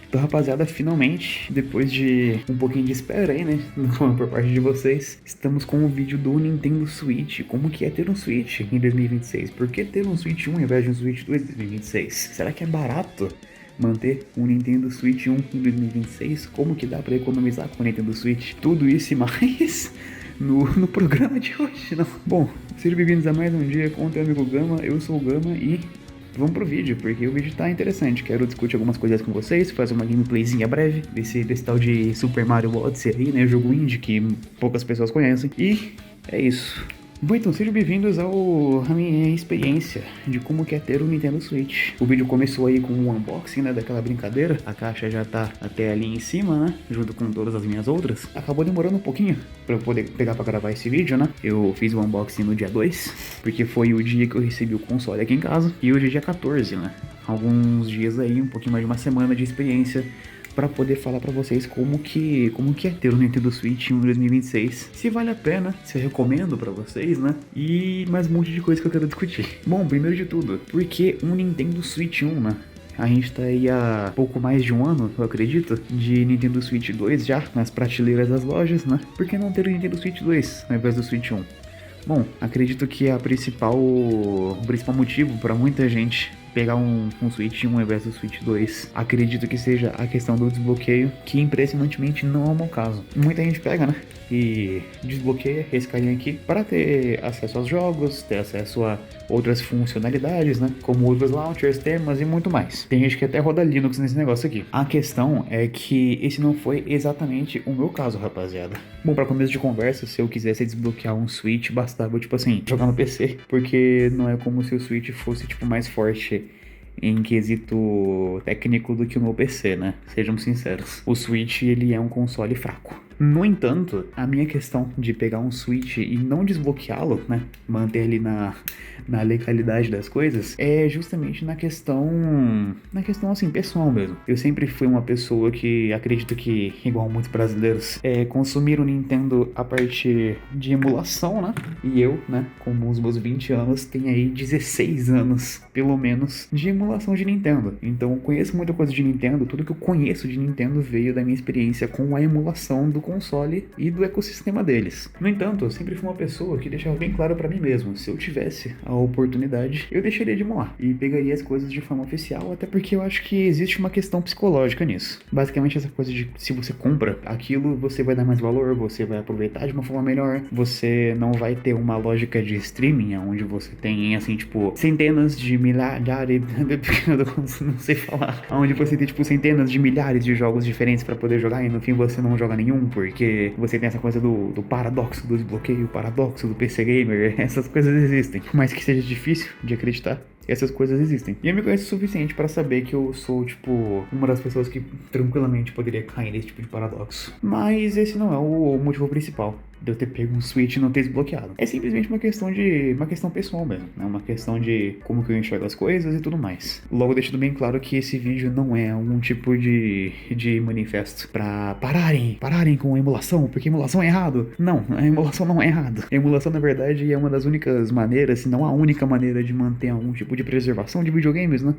Então, rapaziada, finalmente, depois de um pouquinho de espera aí, né, por parte de vocês, estamos com o vídeo do Nintendo Switch. Como que é ter um Switch em 2026? Por que ter um Switch 1 ao invés de um Switch 2 em 2026? Será que é barato manter um Nintendo Switch 1 em 2026? Como que dá pra economizar com o Nintendo Switch? Tudo isso e mais no programa de hoje, não? Bom, sejam bem-vindos a mais um dia com o teu amigo Gama. Eu sou o Gama e vamos pro vídeo, porque o vídeo tá interessante. Quero discutir algumas coisas com vocês, fazer uma gameplayzinha breve desse tal de Super Mario Odyssey aí, né? Jogo indie que poucas pessoas conhecem. E é isso. Bom, então sejam bem-vindos à minha experiência de como que é ter um Nintendo Switch. O vídeo começou aí com um unboxing, né, daquela brincadeira. A caixa já tá até ali em cima, né, junto com todas as minhas outras. Acabou demorando um pouquinho pra eu poder pegar pra gravar esse vídeo, né. Eu fiz o unboxing no dia 2, porque foi o dia que eu recebi o console aqui em casa. E hoje é dia 14, né. Alguns dias aí, um pouquinho mais de uma semana de experiência para poder falar para vocês como que é ter o Nintendo Switch em 2026, se vale a pena, se eu recomendo para vocês, né? E mais um monte de coisa que eu quero discutir. Bom, primeiro de tudo, por que um Nintendo Switch 1, né? A gente tá aí há pouco mais de um ano, eu acredito, de Nintendo Switch 2 já nas prateleiras das lojas, né? Por que não ter o Nintendo Switch 2 ao invés do Switch 1? Bom, acredito que o principal motivo para muita gente pegar um Switch 1 ao invés do Switch 2, acredito que seja a questão do desbloqueio, que impressionantemente não é o meu caso. Muita gente pega, né, e desbloqueia esse carinha aqui para ter acesso aos jogos, ter acesso a outras funcionalidades, né, como outros launchers, temas e muito mais. Tem gente que até roda Linux nesse negócio aqui. A questão é que esse não foi exatamente o meu caso, rapaziada. Bom, para começo de conversa, se eu quisesse desbloquear um Switch, bastava, tipo assim, jogar no PC, porque não é como se o Switch fosse, tipo, mais forte em quesito técnico do que o meu PC, né? Sejamos sinceros. O Switch, ele é um console fraco. No entanto, a minha questão de pegar um Switch e não desbloqueá-lo, né? Manter ele na legalidade das coisas, é justamente na questão assim, pessoal mesmo. Eu sempre fui uma pessoa que acredito que, igual muitos brasileiros, consumiram o Nintendo a partir de emulação, né? E eu, né, com os meus 20 anos, tenho aí 16 anos, pelo menos, de emulação de Nintendo. Então, eu conheço muita coisa de Nintendo, tudo que eu conheço de Nintendo veio da minha experiência com a emulação do console e do ecossistema deles. No entanto, eu sempre fui uma pessoa que deixava bem claro pra mim mesmo, se eu tivesse a oportunidade, eu deixaria de emular e pegaria as coisas de forma oficial, até porque eu acho que existe uma questão psicológica nisso. Basicamente, essa coisa de se você compra aquilo, você vai dar mais valor, você vai aproveitar de uma forma melhor, você não vai ter uma lógica de streaming, onde você tem, assim, tipo, centenas de milhares, não sei falar, onde você tem, tipo, centenas de milhares de jogos diferentes pra poder jogar e no fim você não joga nenhum, porque você tem essa coisa do paradoxo do desbloqueio, o paradoxo do PC Gamer, essas coisas existem. Por mais que seja difícil de acreditar, essas coisas existem. E eu me conheço o suficiente para saber que eu sou, tipo, uma das pessoas que tranquilamente poderia cair nesse tipo de paradoxo. Mas esse não é o motivo principal de eu ter pego um Switch e não ter desbloqueado. É simplesmente uma questão pessoal mesmo, né? Uma questão de como que eu enxergo as coisas e tudo mais. Logo deixando bem claro que esse vídeo não é algum tipo de manifesto pra pararem com a emulação, porque emulação é errado. Não, a emulação não é errado. A emulação, na verdade, é uma das únicas maneiras, se não a única maneira de manter algum tipo de preservação de videogames, né?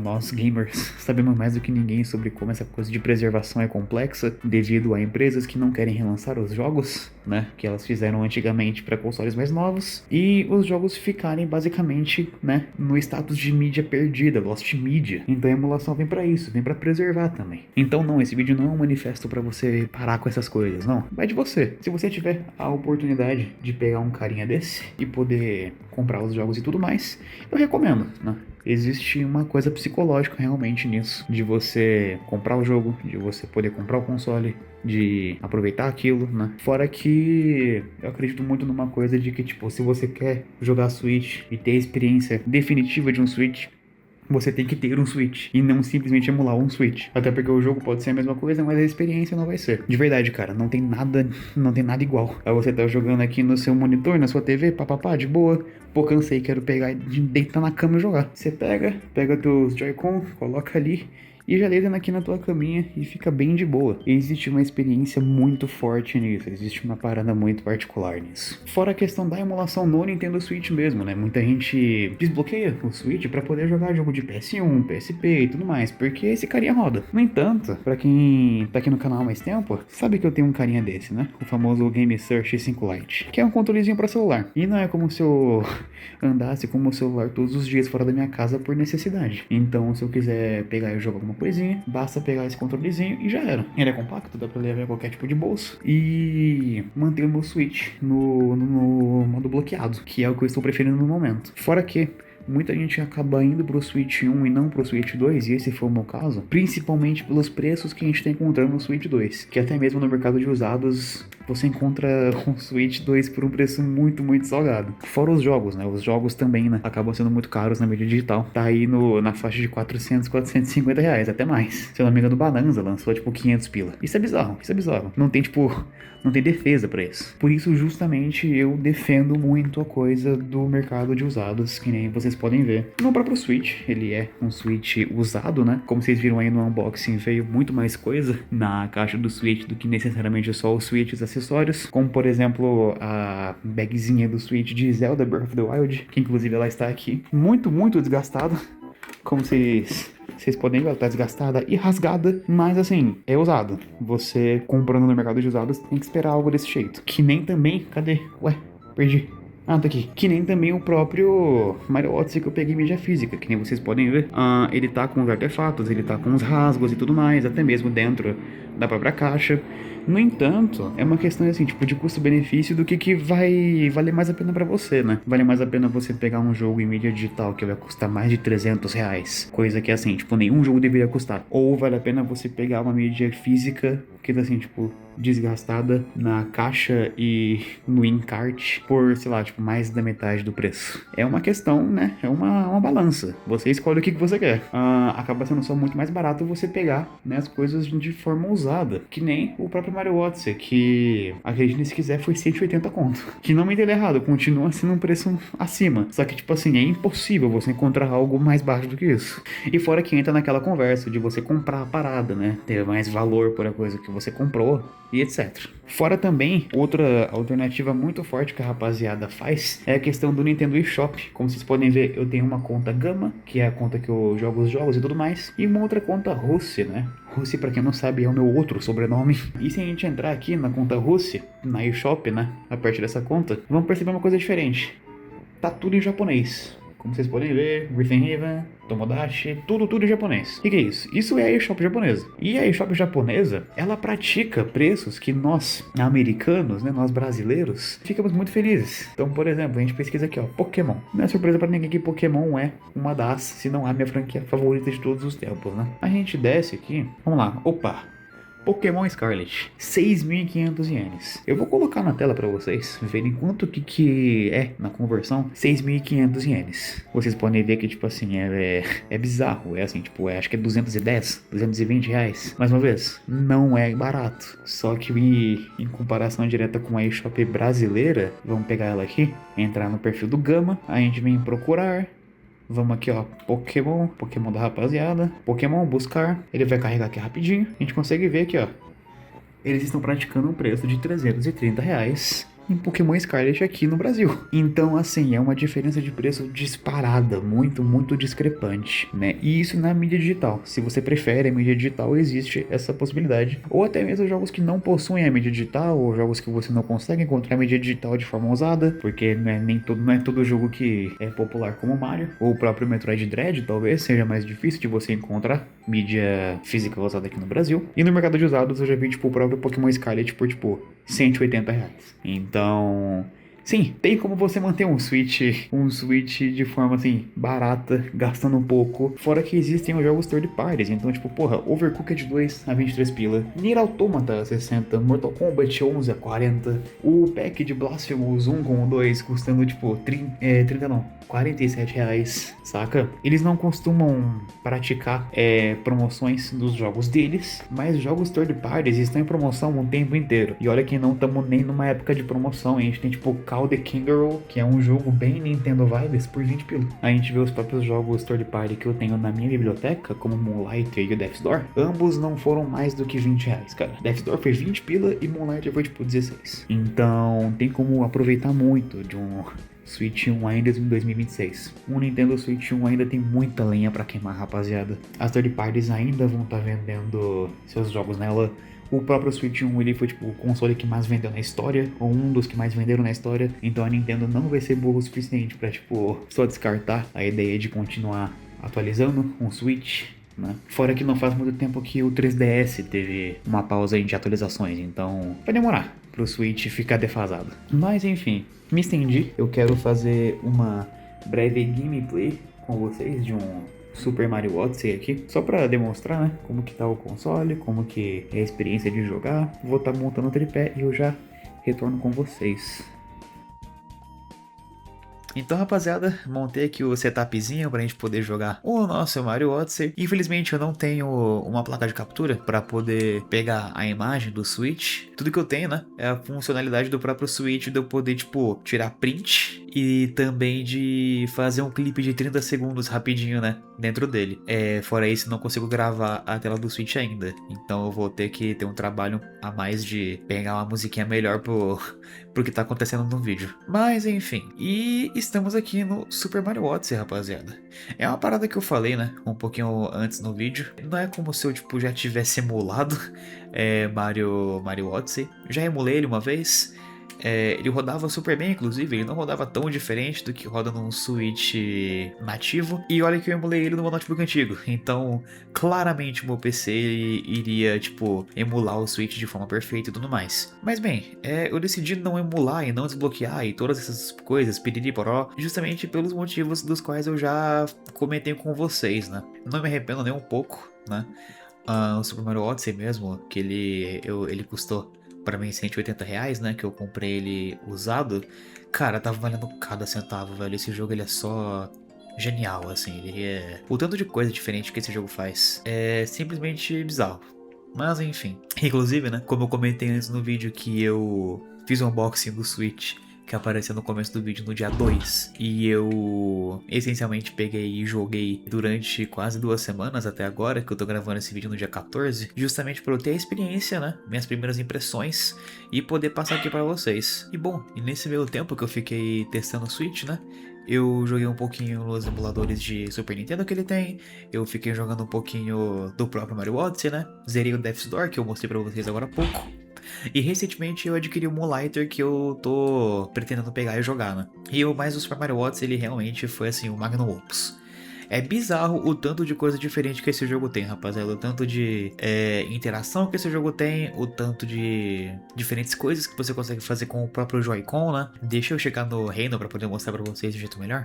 Nós gamers sabemos mais do que ninguém sobre como essa coisa de preservação é complexa, devido a empresas que não querem relançar os jogos, né, que elas fizeram antigamente para consoles mais novos, e os jogos ficarem basicamente, né, no status de mídia perdida, lost media. Então a emulação vem para isso, vem para preservar também. Então não, esse vídeo não é um manifesto para você parar com essas coisas, não. Vai de você. Se você tiver a oportunidade de pegar um carinha desse e poder comprar os jogos e tudo mais, eu recomendo, né? Existe uma coisa psicológica realmente nisso, de você comprar o jogo, de você poder comprar o console, de aproveitar aquilo, né? Fora que eu acredito muito numa coisa de que, tipo, se você quer jogar Switch e ter a experiência definitiva de um Switch, você tem que ter um Switch e não simplesmente emular um Switch. Até porque o jogo pode ser a mesma coisa, mas a experiência não vai ser. De verdade, cara, não tem nada igual. Aí você tá jogando aqui no seu monitor, na sua TV, papapá, de boa. Pô, cansei, quero pegar e deitar na cama e jogar. Você pega teus Joy-Con, coloca ali e já deita aqui na tua caminha e fica bem de boa. E existe uma experiência muito forte nisso, existe uma parada muito particular nisso. Fora a questão da emulação no Nintendo Switch mesmo, né? Muita gente desbloqueia o Switch pra poder jogar jogo de PS1, PSP e tudo mais, porque esse carinha roda. No entanto, pra quem tá aqui no canal há mais tempo, sabe que eu tenho um carinha desse, né? O famoso Game Search 5 Lite, que é um controlezinho pra celular. E não é como se eu andasse com o meu celular todos os dias fora da minha casa por necessidade. Então, se eu quiser pegar e jogar alguma coisinha, basta pegar esse controlezinho e já era. Ele é compacto, dá pra levar em qualquer tipo de bolso e manter o meu Switch no modo bloqueado, que é o que eu estou preferindo no momento. Fora que muita gente acaba indo pro Switch 1 e não pro Switch 2, e esse foi o meu caso, principalmente pelos preços que a gente tá encontrando no Switch 2, que até mesmo no mercado de usados você encontra um Switch 2 por um preço muito, muito salgado. Fora os jogos, né? Os jogos também, né? Acabam sendo muito caros na mídia digital. Tá aí na faixa de 400, 450 reais, até mais. Se eu não me engano, o Bonanza lançou, tipo, 500 pila. Isso é bizarro, isso é bizarro. Não tem, tipo, não tem defesa pra isso. Por isso, justamente, eu defendo muito a coisa do mercado de usados, que nem vocês podem ver. No próprio Switch, ele é um Switch usado, né? Como vocês viram aí no unboxing, veio muito mais coisa na caixa do Switch do que necessariamente só os Switches acessórios, como por exemplo a bagzinha do Switch de Zelda Breath of the Wild, que inclusive ela está aqui, muito, muito desgastada, como vocês podem ver, ela tá desgastada e rasgada, mas assim, é usado. Você comprando no mercado de usados tem que esperar algo desse jeito. Que nem também, cadê? Ué, perdi. Ah, tá aqui. Que nem também o próprio Mario Odyssey que eu peguei em mídia física, que nem vocês podem ver. Ele tá com os artefatos, ele tá com os rasgos e tudo mais, até mesmo dentro da própria caixa. No entanto, é uma questão assim, tipo, de custo-benefício do que vai valer mais a pena pra você, né? Vale mais a pena você pegar um jogo em mídia digital que vai custar mais de 300 reais, coisa que assim, tipo, nenhum jogo deveria custar. Ou vale a pena você pegar uma mídia física que tá assim, tipo, desgastada na caixa e no encarte por, sei lá, tipo, mais da metade do preço. É uma questão, né? É uma balança. Você escolhe o que você quer. Acaba sendo só muito mais barato você pegar, né, as coisas de forma usada. Que nem o próprio Mario Odyssey, que, acredite se quiser, foi 180 conto. Que não me entenda errado, continua sendo um preço acima. Só que, tipo assim, é impossível você encontrar algo mais baixo do que isso. E fora que entra naquela conversa de você comprar a parada, né? Ter mais valor por a coisa que você comprou e etc. Fora também, outra alternativa muito forte que a rapaziada faz é a questão do Nintendo eShop. Como vocês podem ver, eu tenho uma conta Gama, que é a conta que eu jogo os jogos e tudo mais, e uma outra conta Russi, né? Russi, pra quem não sabe, é o meu outro sobrenome. E se a gente entrar aqui na conta Russi, na eShop, né? A partir dessa conta, vamos perceber uma coisa diferente. Tá tudo em japonês. Como vocês podem ver, Rifenhaven, Tomodachi, tudo em japonês. O que é isso? Isso é a eShop japonesa. E a eShop japonesa, ela pratica preços que nós, americanos, né, nós brasileiros, ficamos muito felizes. Então, por exemplo, a gente pesquisa aqui, ó, Pokémon. Não é surpresa pra ninguém que Pokémon é uma das, se não a minha franquia favorita de todos os tempos, né? A gente desce aqui, vamos lá, opa. Pokémon Scarlet, 6.500 ienes. Eu vou colocar na tela para vocês verem quanto que é na conversão 6.500 ienes. Vocês podem ver que, tipo assim, é bizarro. É assim, tipo, acho que é 210, 220 reais. Mais uma vez, não é barato. Só que em comparação direta com a eShop brasileira, vamos pegar ela aqui, entrar no perfil do Gama, a gente vem procurar. Vamos aqui, ó, Pokémon da rapaziada, Pokémon, buscar, ele vai carregar aqui rapidinho, a gente consegue ver aqui, ó, eles estão praticando um preço de 330 reais em Pokémon Scarlet aqui no Brasil. Então, assim, é uma diferença de preço disparada, muito, muito discrepante, né? E isso na mídia digital. Se você prefere a mídia digital, existe essa possibilidade. Ou até mesmo jogos que não possuem a mídia digital, ou jogos que você não consegue encontrar a mídia digital de forma usada, porque não é todo jogo que é popular como Mario, ou o próprio Metroid Dread, talvez seja mais difícil de você encontrar mídia física usada aqui no Brasil. E no mercado de usados eu já vi, tipo, o próprio Pokémon Scarlet por, tipo, 180 reais. Então, Sim, tem como você manter um Switch de forma assim, barata, gastando um pouco. Fora que existem os jogos third parties. Então, tipo, porra, Overcooked 2 a 23 pila, Nier Automata a 60, Mortal Kombat 11 a 40, o pack de Blasphemous 1 com o 2 custando, tipo, 30 não, R$ 47, saca? Eles não costumam praticar promoções dos jogos deles, mas jogos third parties estão em promoção o tempo inteiro. E olha que não estamos nem numa época de promoção, a gente tem tipo Call the Kangaroo, que é um jogo bem Nintendo Vibes, por 20 pila. A gente vê os próprios jogos third party que eu tenho na minha biblioteca, como Moonlight e o Death's Door, ambos não foram mais do que R$ 20, cara. Death's Door foi 20 pila e Moonlight foi tipo 16. Então tem como aproveitar muito de um Switch 1 ainda em 2026. O Nintendo Switch 1 ainda tem muita lenha pra queimar, rapaziada. As third parties ainda vão estar vendendo seus jogos nela. O próprio Switch 1 ele foi tipo o console que mais vendeu na história, ou um dos que mais venderam na história. Então a Nintendo não vai ser burro o suficiente pra tipo só descartar a ideia de continuar atualizando um Switch, né? Fora que não faz muito tempo que o 3DS teve uma pausa de atualizações, então vai demorar pro Switch ficar defasado. Mas enfim, me estendi. Eu quero fazer uma breve gameplay com vocês de um Super Mario Odyssey aqui, só pra demonstrar, né, como que tá o console, como que é a experiência de jogar. Vou estar montando o tripé e eu já retorno com vocês. Então, rapaziada, montei aqui o setupzinho pra gente poder jogar o nosso Mario Odyssey. Infelizmente, eu não tenho uma placa de captura pra poder pegar a imagem do Switch. Tudo que eu tenho, né, é a funcionalidade do próprio Switch de eu poder, tipo, tirar print e também de fazer um clipe de 30 segundos rapidinho, né, dentro dele. Fora isso, não consigo gravar a tela do Switch ainda. Então, eu vou ter que ter um trabalho a mais de pegar uma musiquinha melhor pro que tá acontecendo no vídeo. Mas, enfim. E estamos aqui no Super Mario Odyssey, rapaziada. É uma parada que eu falei, né, um pouquinho antes no vídeo. Não é como se eu, tipo, já tivesse emulado Mario Odyssey. Já emulei ele uma vez. Ele rodava super bem, inclusive, ele não rodava tão diferente do que roda num Switch nativo. E olha que eu emulei ele no meu notebook antigo, então claramente o meu PC iria, tipo, emular o Switch de forma perfeita e tudo mais. Mas bem, eu decidi não emular e não desbloquear e todas essas coisas, piriri poró, justamente pelos motivos dos quais eu já comentei com vocês, né? Não me arrependo nem um pouco, né? O Super Mario Odyssey mesmo, que ele custou pra mim R$ 180, né, que eu comprei ele usado, cara, tava valendo cada centavo, velho. Esse jogo ele é só genial, assim, o tanto de coisa diferente que esse jogo faz é simplesmente bizarro. Mas enfim, inclusive, né, como eu comentei antes no vídeo que eu fiz um unboxing do Switch que apareceu no começo do vídeo no dia 2. E eu essencialmente peguei e joguei durante quase 2 semanas até agora, que eu tô gravando esse vídeo no dia 14, justamente para eu ter a experiência, né, minhas primeiras impressões e poder passar aqui para vocês. E bom, e nesse meio tempo que eu fiquei testando o Switch, né, eu joguei um pouquinho nos emuladores de Super Nintendo que ele tem, eu fiquei jogando um pouquinho do próprio Mario Odyssey, né, zerei o Death's Door, que eu mostrei pra vocês agora há pouco. E recentemente eu adquiri o Moonlighter que eu tô pretendendo pegar e jogar, né? Mas o Super Mario Odyssey, ele realmente foi assim, o Magnum Opus. É bizarro o tanto de coisa diferente que esse jogo tem, rapaziada. O tanto de interação que esse jogo tem, o tanto de diferentes coisas que você consegue fazer com o próprio Joy-Con, né? Deixa eu chegar no reino pra poder mostrar pra vocês de um jeito melhor.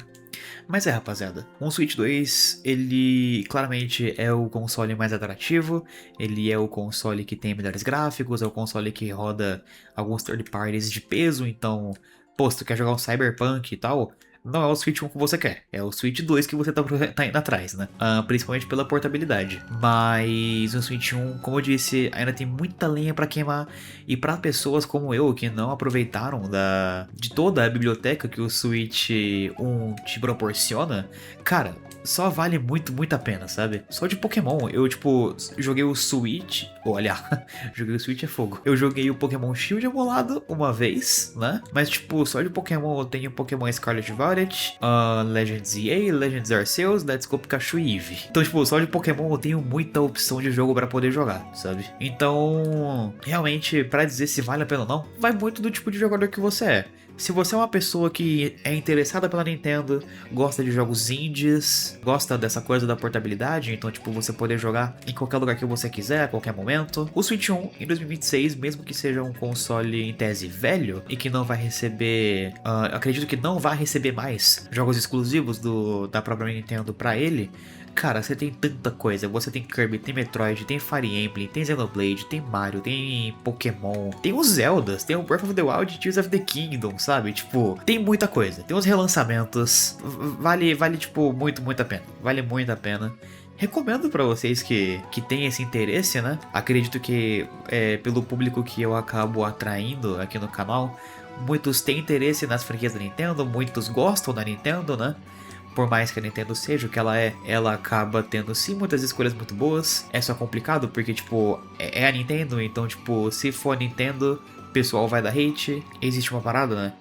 Mas rapaziada, um Switch 2, ele claramente é o console mais atrativo, ele é o console que tem melhores gráficos, é o console que roda alguns third parties de peso, então, pô, se tu quer jogar um Cyberpunk e tal, não é o Switch 1 que você quer, é o Switch 2 que você tá indo atrás, né? Principalmente pela portabilidade. Mas o Switch 1, como eu disse, ainda tem muita lenha pra queimar. E pra pessoas como eu, que não aproveitaram de toda a biblioteca que o Switch 1 te proporciona, cara, só vale muito, muito a pena, sabe? Só de Pokémon, eu, tipo, joguei o Switch... Olha, joguei o Switch é fogo. Eu joguei o Pokémon Shield emulado uma vez, né? Mas, tipo, só de Pokémon eu tenho Pokémon Scarlet Violet, Legends EA, Legends Arceus, Let's Go Pikachu e Eevee. Então, tipo, só de Pokémon eu tenho muita opção de jogo pra poder jogar, sabe? Então, realmente, pra dizer se vale a pena ou não, vai muito do tipo de jogador que você é. Se você é uma pessoa que é interessada pela Nintendo, gosta de jogos indies, gosta dessa coisa da portabilidade, então tipo você poder jogar em qualquer lugar que você quiser, a qualquer momento, o Switch 1 em 2026, mesmo que seja um console em tese velho e que não vai receber, acredito que não vai receber mais jogos exclusivos da própria Nintendo pra ele. Cara, você tem tanta coisa. Você tem Kirby, tem Metroid, tem Fire Emblem, tem Xenoblade, tem Mario, tem Pokémon, tem os Zeldas, tem o Breath of the Wild e Tears of the Kingdom, sabe? Tipo, tem muita coisa. Tem os relançamentos. Vale, tipo, muito a pena. Vale muito a pena. Recomendo pra vocês que têm esse interesse, né? Acredito que pelo público que eu acabo atraindo aqui no canal, muitos têm interesse nas franquias da Nintendo, muitos gostam da Nintendo, né? Por mais que a Nintendo seja o que ela acaba tendo sim muitas escolhas muito boas. É só complicado porque, tipo, é a Nintendo, então, tipo, se for a Nintendo, o pessoal vai dar hate. Existe uma parada, né,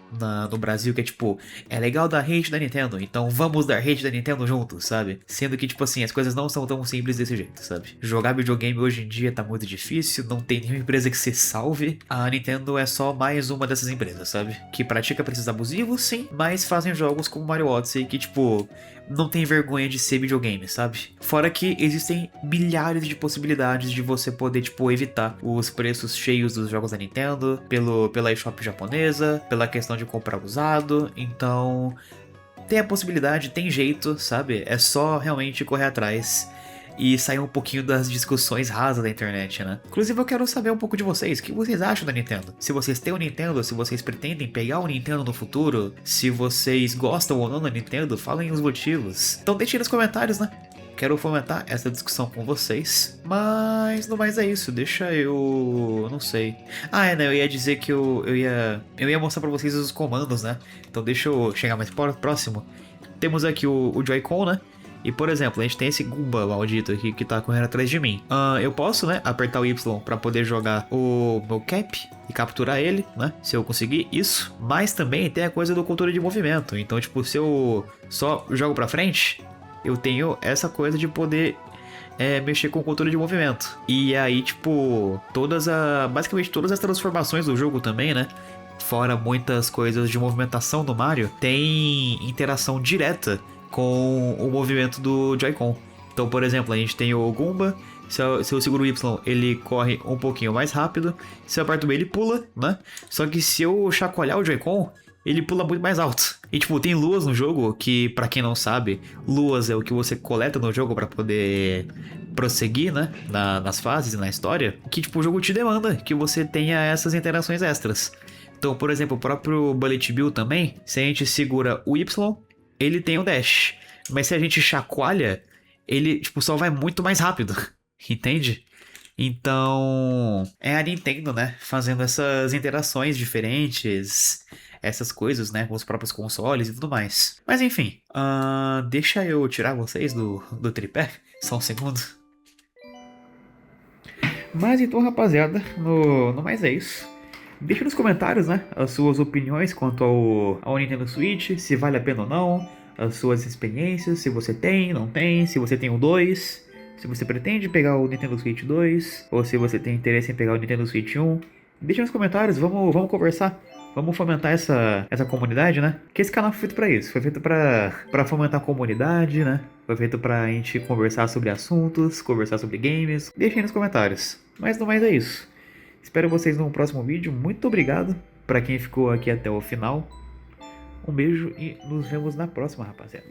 no Brasil que é tipo, é legal dar hate da Nintendo, então vamos dar hate da Nintendo juntos, sabe? Sendo que, tipo assim, as coisas não são tão simples desse jeito, sabe? Jogar videogame hoje em dia tá muito difícil, não tem nenhuma empresa que se salve. A Nintendo é só mais uma dessas empresas, sabe? Que pratica preços abusivos, sim, mas fazem jogos como Mario Odyssey que, tipo, não tem vergonha de ser videogame, sabe? Fora que existem milhares de possibilidades de você poder, tipo, evitar os preços cheios dos jogos da Nintendo, pela eShop japonesa, pela questão de comprar usado, então tem a possibilidade, tem jeito, sabe? É só realmente correr atrás e sair um pouquinho das discussões rasas da internet, né? Inclusive eu quero saber um pouco de vocês, o que vocês acham da Nintendo? Se vocês têm o Nintendo, se vocês pretendem pegar o Nintendo no futuro, se vocês gostam ou não da Nintendo, falem os motivos. Então deixem nos comentários, né? Quero fomentar essa discussão com vocês. Mas no mais é isso, deixa eu... não sei. Eu ia dizer que eu ia mostrar pra vocês os comandos, né? Então deixa eu chegar mais próximo. Temos aqui o Joy-Con, né? E por exemplo, a gente tem esse Goomba maldito aqui que tá correndo atrás de mim. Eu posso, né, apertar o Y pra poder jogar o meu cap e capturar ele, né? Se eu conseguir isso. Mas também tem a coisa do controle de movimento. Então, tipo, se eu só jogo pra frente, eu tenho essa coisa de poder mexer com o controle de movimento. E aí, tipo, basicamente todas as transformações do jogo também, né? Fora muitas coisas de movimentação do Mario, tem interação direta com o movimento do Joy-Con. Então, por exemplo, a gente tem o Goomba. Se eu seguro o Y, ele corre um pouquinho mais rápido. Se eu aperto o B, ele pula, né? Só que se eu chacoalhar o Joy-Con, ele pula muito mais alto. E tipo, tem luas no jogo que, pra quem não sabe, luas é o que você coleta no jogo pra poder prosseguir, né, nas fases e na história, que tipo, o jogo te demanda que você tenha essas interações extras. Então, por exemplo, o próprio Bullet Bill também, se a gente segura o Y, ele tem o dash. Mas se a gente chacoalha, ele tipo, só vai muito mais rápido. Entende? Então, é a Nintendo, né, fazendo essas interações diferentes, essas coisas, né, com os próprios consoles e tudo mais. Mas enfim, deixa eu tirar vocês do tripé, só um segundo. Mas então, rapaziada, no mais é isso. Deixa nos comentários, né, as suas opiniões quanto ao Nintendo Switch, se vale a pena ou não, as suas experiências, se você tem, não tem, se você tem o 2, se você pretende pegar o Nintendo Switch 2, ou se você tem interesse em pegar o Nintendo Switch 1. Deixa nos comentários, vamos conversar. Vamos fomentar essa comunidade, né? Que esse canal foi feito pra isso. Foi feito pra fomentar a comunidade, né? Foi feito pra gente conversar sobre assuntos, conversar sobre games. Deixem nos comentários. Mas no mais é isso. Espero vocês no próximo vídeo. Muito obrigado pra quem ficou aqui até o final. Um beijo e nos vemos na próxima, rapaziada.